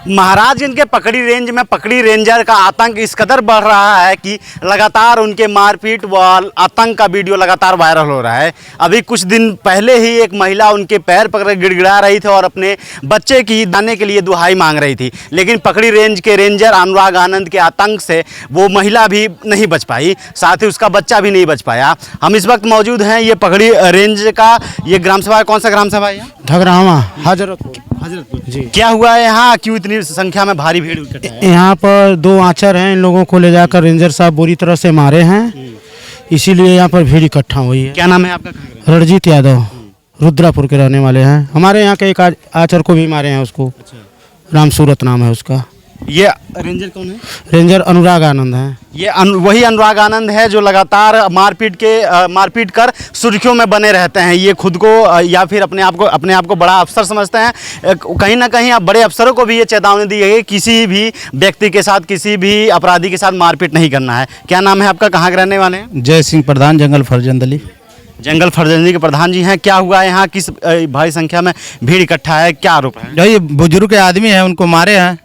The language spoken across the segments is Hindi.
महाराजगंज के पकड़ी रेंज में पकड़ी रेंजर का आतंक इस कदर बढ़ रहा है कि लगातार उनके मारपीट व आतंक का वीडियो लगातार वायरल हो रहा है। अभी कुछ दिन पहले ही एक महिला उनके पैर पकड़ गिड़गिड़ा रही थी और अपने बच्चे की दाने के लिए दुहाई मांग रही थी, लेकिन पकड़ी रेंज के रेंजर अनुराग आनंद के आतंक से वो महिला भी नहीं बच पाई, साथ ही उसका बच्चा भी नहीं बच पाया। हम इस वक्त मौजूद हैं ये पकड़ी रेंज का ये ग्राम सभा, कौन सा ग्राम सभा है? ठगरामा हजरतपुर जी। क्या हुआ है यहाँ, क्यों इतनी संख्या में भारी भीड़ इकट्ठा है? यहाँ पर दो आंचर हैं, इन लोगों को ले जाकर रेंजर साहब बुरी तरह से मारे हैं, इसीलिए यहाँ पर भीड़ इकट्ठा हुई है। क्या नाम है आपका? रणजीत यादव, रुद्रापुर के रहने वाले हैं। हमारे यहाँ के एक आंचर को भी मारे हैं, उसको राम सूरत नाम है उसका। ये रेंजर कौन है? रेंजर अनुराग आनंद हैं। ये वही अनुराग आनंद है जो लगातार मारपीट कर सुर्खियों में बने रहते हैं। ये खुद को या फिर अपने आप को बड़ा अफसर समझते हैं। कहीं ना कहीं अब बड़े अफसरों को भी ये चेतावनी दी गई है, किसी भी व्यक्ति के साथ, किसी भी अपराधी के साथ मारपीट नहीं करना है। क्या नाम है आपका, कहाँ के रहने वाले हैं? जय सिंह प्रधान, जंगल फरजंदली। जंगल फरजंदी के प्रधान जी हैं। क्या हुआ है यहाँ, किस भारी संख्या में भीड़ इकट्ठा है, क्या आरोप है? जो ये बुजुर्ग आदमी है उनको मारे हैं,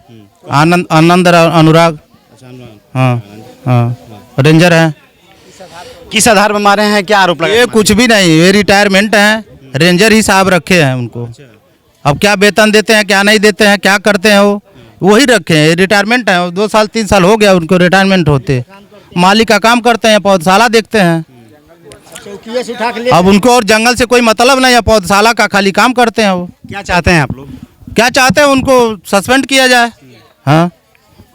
आनंद अनुराग। हाँ हाँ, रेंजर है। किस आधार पर मारे हैं, क्या आरोप लगा? ये कुछ भी नहीं, ये रिटायरमेंट है, रेंजर ही साहब रखे हैं उनको। अब क्या वेतन देते हैं, क्या नहीं देते हैं, क्या करते हैं वो वही रखे हैं। रिटायरमेंट है, 2 साल 3 साल हो गया उनको रिटायरमेंट होते। मालिक का काम करते हैं, पौधशाला देखते हैं। अब उनको और जंगल से कोई मतलब नहीं है, पौधशाला का खाली काम करते हैं वो। क्या चाहते हैं आप लोग? क्या चाहते हैं, उनको सस्पेंड किया जाए। हाँ,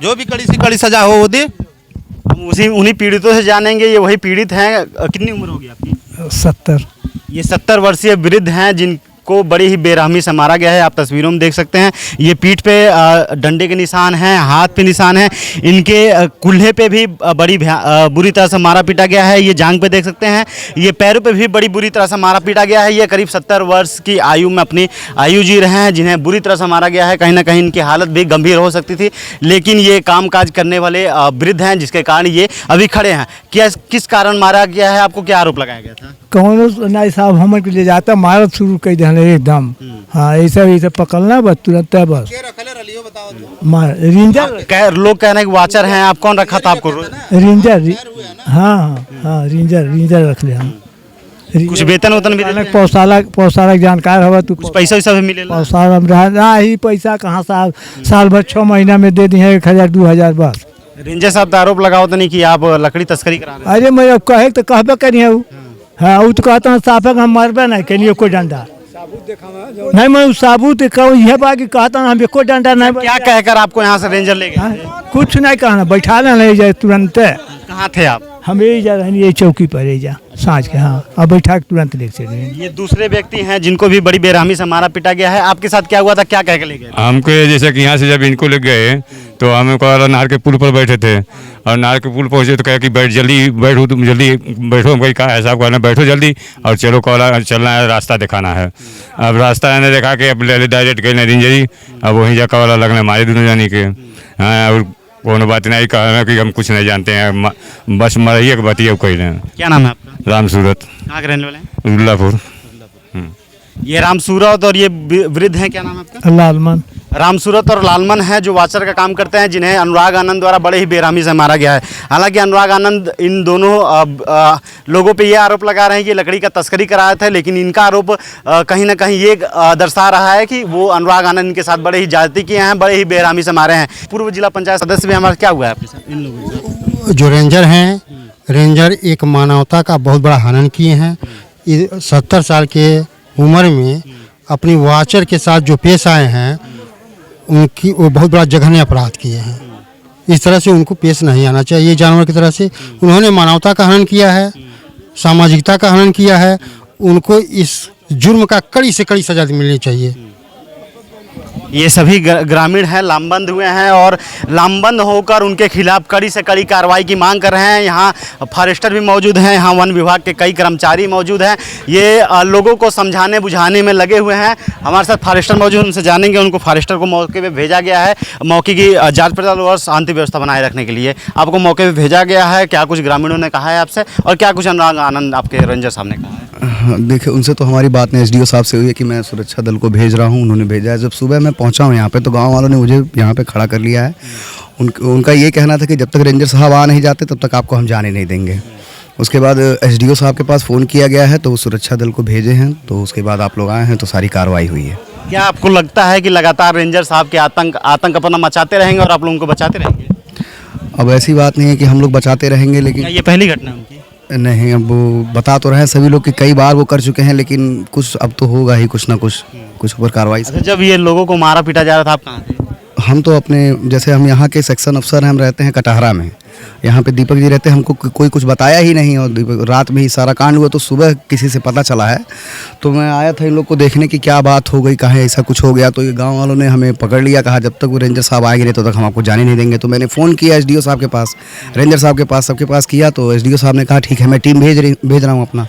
जो भी कड़ी से कड़ी सजा हो वो दे। हम उन्हीं पीड़ितों से जानेंगे, ये वही पीड़ित हैं। कितनी उम्र होगी आपकी? 70। ये 70 वर्षीय वृद्ध हैं जिनको बड़ी ही बेरहमी से मारा गया है। आप तस्वीरों में देख सकते हैं, ये पीठ पे डंडे के निशान हैं, हाथ पे निशान हैं, इनके कुल्हे पे भी बड़ी बुरी तरह से मारा पीटा गया है। ये जांग पे देख सकते हैं, ये पैरों पे भी बड़ी बुरी तरह से मारा पीटा गया है। ये करीब 70 वर्ष की आयु में अपनी आयु जी रहे हैं, जिन्हें बुरी तरह से मारा गया है। कहीं ना कहीं इनकी हालत भी गंभीर हो सकती थी, लेकिन ये काम काज करने वाले वृद्ध हैं, जिसके कारण ये अभी खड़े हैं। किस कारण मारा गया है, आपको क्या आरोप लगाया गया था? कौन नाई साहब हम ले जाता मारत शुरू कर देना एकदम। हाँ, ऐसा पकड़ना बस तुरंत है, बस मार। रेंजर लोग कह रहे हैं कि वाचर हैं, आप कौन रखा था आपको? रेंजर। हाँ हाँ, रेंजर रख ले हम। कुछ वेतन भी देते हैं? पौधशाला जानकार हवा तू, कुछ पैसा वैसा भी मिले? पौधशाला में रहा ही पैसा कहाँ साहब, साल भर 6 महीना में दे दिए 1000 2000 बस। रेंजर साहब तो आरोप लगाओ तो नहीं कि आप लकड़ी तस्करी करा रहे हैं? अरे मैं कहे तो कहबे करिए। हाँ, वो तो कहता हूँ साफ है, हम मरबे नहीं करिए कोई डंडा नहीं। मैं साबुत कहूँ यह बात कि कहता हूँ हम कोई डंडा नहीं। क्या कहकर आपको यहाँ से रेंजर ले गए? कुछ नहीं कहना, बैठा ले जाए तुरंत। कहाँ थे आप? हम यही जा रहे हैं, ये चौकी पर ही जा सांझ के। हाँ, अब बैठा के तुरंत ले चले। ये दूसरे व्यक्ति हैं जिनको भी बड़ी बेरहमी से मारा पीटा गया है। आपके साथ क्या हुआ था, क्या कह के ले गए? हमको जैसे कि यहाँ से जब इनको ले गए तो हमको नहर के पुल पर बैठे थे, और नहर के पुल पहुँचे तो कहे कि जल्दी बैठो, तुम जल्दी बैठो। भाई कहा ऐसा कहना, बैठो जल्दी और चलो, चलना है, रास्ता दिखाना है। अब रास्ता मैंने देखा कि अब डायरेक्ट गए रेंजरी, अब वहीं जाकर वाला लगने मारे दोनों जानी के। हाँ, और कोनो बात नहीं कहना कि हम कुछ नहीं जानते हैं, बस मरिए के बतिए कोई नहीं। क्या नाम है आपका? राम सूरत। कहाँ के रहने वाले हैं? रुद्रापुर। ये राम सूरत और ये वृद्ध हैं, क्या नाम है आपका? लालमन। राम सूरत और लालमन है जो वाचर का काम करते हैं, जिन्हें अनुराग आनंद द्वारा बड़े ही बेरहमी से मारा गया है। हालांकि अनुराग आनंद इन दोनों लोगों पे ये आरोप लगा रहे हैं कि लकड़ी का तस्करी कराया था, लेकिन इनका आरोप कहीं ना कहीं ये दर्शा रहा है कि वो अनुराग आनंद के साथ बड़े ही ज्यादती किए हैं, बड़े ही बेरहमी से मारे हैं। पूर्व जिला पंचायत सदस्य भी हमारा क्या हुआ है आपके साथ, इन लोगों के साथ? जो रेंजर हैं, रेंजर एक मानवता का बहुत बड़ा हनन किए हैं। 70 साल के उम्र में अपनी वाचर के साथ जो पेश आए हैं, उनकी वो बहुत बड़ा जघन्य अपराध किए हैं। इस तरह से उनको पेश नहीं आना चाहिए। ये जानवर की तरह से उन्होंने मानवता का हनन किया है, सामाजिकता का हनन किया है। उनको इस जुर्म का कड़ी से कड़ी सजा मिलनी चाहिए। ये सभी ग्रामीण हैं, लामबंद हुए हैं और लामबंद होकर उनके खिलाफ कड़ी से कड़ी कार्रवाई की मांग कर रहे हैं। यहाँ फॉरेस्टर भी मौजूद हैं, यहाँ वन विभाग के कई कर्मचारी मौजूद हैं। ये लोगों को समझाने बुझाने में लगे हुए हैं। हमारे साथ फॉरेस्टर मौजूद, उनसे जानेंगे। उनको फॉरेस्टर को मौके पे भेजा गया है मौके की जांच पड़ताल और शांति व्यवस्था बनाए रखने के लिए। आपको मौके पे भेजा गया है, क्या कुछ ग्रामीणों ने कहा है आपसे और क्या कुछ अनुराग आनंद आपके रेंजर साहब ने कहा है? हाँ, देखिए उनसे तो हमारी बात नहीं एसडीओ साहब से हुई है कि मैं सुरक्षा दल को भेज रहा हूँ, उन्होंने भेजा है। जब सुबह मैं पहुँचा हूँ यहाँ पे तो गांव वालों ने मुझे यहाँ पे खड़ा कर लिया है। उनका ये कहना था कि जब तक रेंजर साहब आ नहीं जाते तब तक आपको हम जाने नहीं देंगे। उसके बाद एसडीओ साहब के पास फ़ोन किया गया है तो वो सुरक्षा दल को भेजे हैं, तो उसके बाद आप लोग आए हैं तो सारी कार्रवाई हुई है। क्या आपको लगता है कि लगातार रेंजर साहब के आतंक अपना मचाते रहेंगे और आप लोगों को बचाते रहेंगे? अब ऐसी बात नहीं है कि हम लोग बचाते रहेंगे, क्या लेकिन ये पहली घटना है उनकी? नहीं, अब वो बता तो रहे हैं सभी लोग कि कई बार वो कर चुके हैं, लेकिन कुछ अब तो होगा ही, कुछ ना कुछ ऊपर कार्रवाई। अच्छा, जब ये लोगों को मारा पीटा जा रहा था आप कहाँ थे? हम तो अपने, जैसे हम यहाँ के सेक्शन अफसर हैं, हम रहते हैं कटहरा में, यहाँ पे दीपक जी रहते हैं, हमको कोई कुछ बताया ही नहीं और दीपक रात में ही सारा कांड हुआ, तो सुबह किसी से पता चला है तो मैं आया था इन लोग को देखने की क्या बात हो गई, कहाँ ऐसा कुछ हो गया। तो ये गांव वालों ने हमें पकड़ लिया, कहा जब तक वो रेंजर साहब आएंगे नहीं तो तक हम आपको जाने नहीं देंगे। तो मैंने फ़ोन किया एसडीओ साहब के पास, रेंजर साहब के पास, सबके पास किया, तो एसडीओ साहब ने कहा ठीक है मैं टीम भेज रहा हूँ अपना।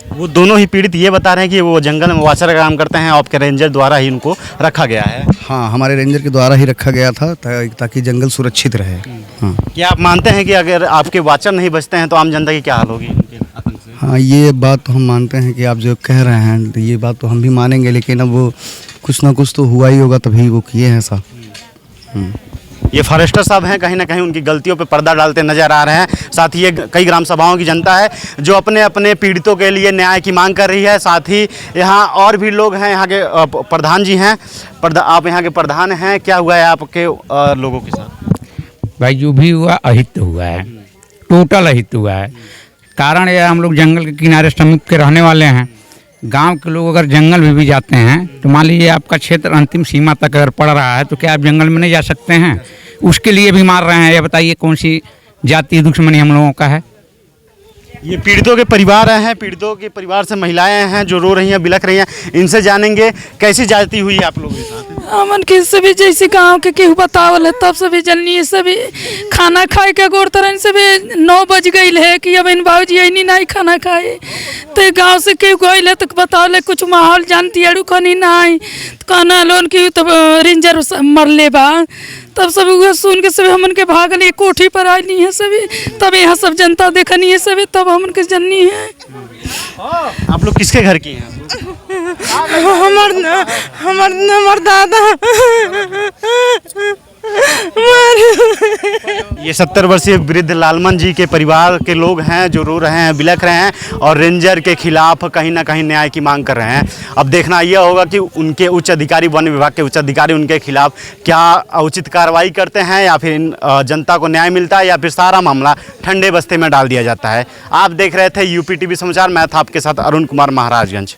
वो दोनों ही पीड़ित ये बता रहे हैं कि वो जंगल में वाचर का काम करते हैं, आपके रेंजर द्वारा ही उनको रखा गया है। हाँ, हमारे रेंजर के द्वारा ही रखा गया था ताकि जंगल सुरक्षित रहे। हाँ क्या आप मानते हैं कि अगर आपके वाचर नहीं बचते हैं तो आम जनता की क्या हाल होगी उनके आतंक से? हाँ, ये बात तो हम मानते हैं कि आप जो कह रहे हैं तो ये बात तो हम भी मानेंगे, लेकिन अब वो कुछ ना कुछ तो हुआ ही होगा तभी वो किए हैं ऐसा। ये फॉरेस्टर साहब हैं, कहीं ना कहीं उनकी गलतियों पे पर्दा डालते नजर आ रहे हैं। साथ ही ये कई ग्राम सभाओं की जनता है जो अपने अपने पीड़ितों के लिए न्याय की मांग कर रही है। साथ ही यहाँ और भी लोग हैं, यहाँ के प्रधान जी हैं, आप यहाँ के प्रधान हैं। क्या हुआ है आपके लोगों के साथ? भाई जो भी हुआ अहित हुआ है, टोटल अहित हुआ है। कारण यह हम लोग जंगल के किनारे समीप के रहने वाले हैं। गांव के लोग अगर जंगल में भी जाते हैं तो मान लीजिए आपका क्षेत्र अंतिम सीमा तक अगर पड़ रहा है तो क्या आप जंगल में नहीं जा सकते हैं? उसके लिए भी मार रहे हैं। ये बताइए कौन सी जातीय दुश्मनी हम लोगों का है? ये पीड़ितों के परिवार हैं, पीड़ितों के परिवार से महिलाएं हैं जो रो रही हैं, बिलख रही हैं। इनसे जानेंगे कैसी जाती हुई आप लोगों के साथ। हमन के सभी जैसे गांव के केहू बतावल है तब सभी जननी सभी खाना खाए के गोर तरह से भी 9 बज गई है कि अब इन बाबूजी ऐनी नहीं खाना खाए तो गांव से केहू गई है तो बतावल कुछ माहौल जानती अड़ू खनी नहीं तो कहना लोन की तब रेंजर मरले बा। तब सब वह सुन के सभी हमन के भागल कोठी पर आई है सभी, तब यहाँ सब जनता देखनी है सभी, तब हमन के जननी है। आप लोग किसके घर की हैं? हमार दादा ये 70 वर्षीय वृद्ध लालमन जी के परिवार के लोग हैं जो रो रहे हैं, बिलख रहे हैं और रेंजर के खिलाफ कहीं ना कहीं न्याय की मांग कर रहे हैं। अब देखना यह होगा कि उनके उच्च अधिकारी, वन विभाग के उच्च अधिकारी उनके खिलाफ क्या उचित कार्रवाई करते हैं या फिर जनता को न्याय मिलता है या फिर सारा मामला ठंडे बस्ते में डाल दिया जाता है। आप देख रहे थे यूपी टीवी समाचार, मैं था आपके साथ अरुण कुमार, महाराजगंज।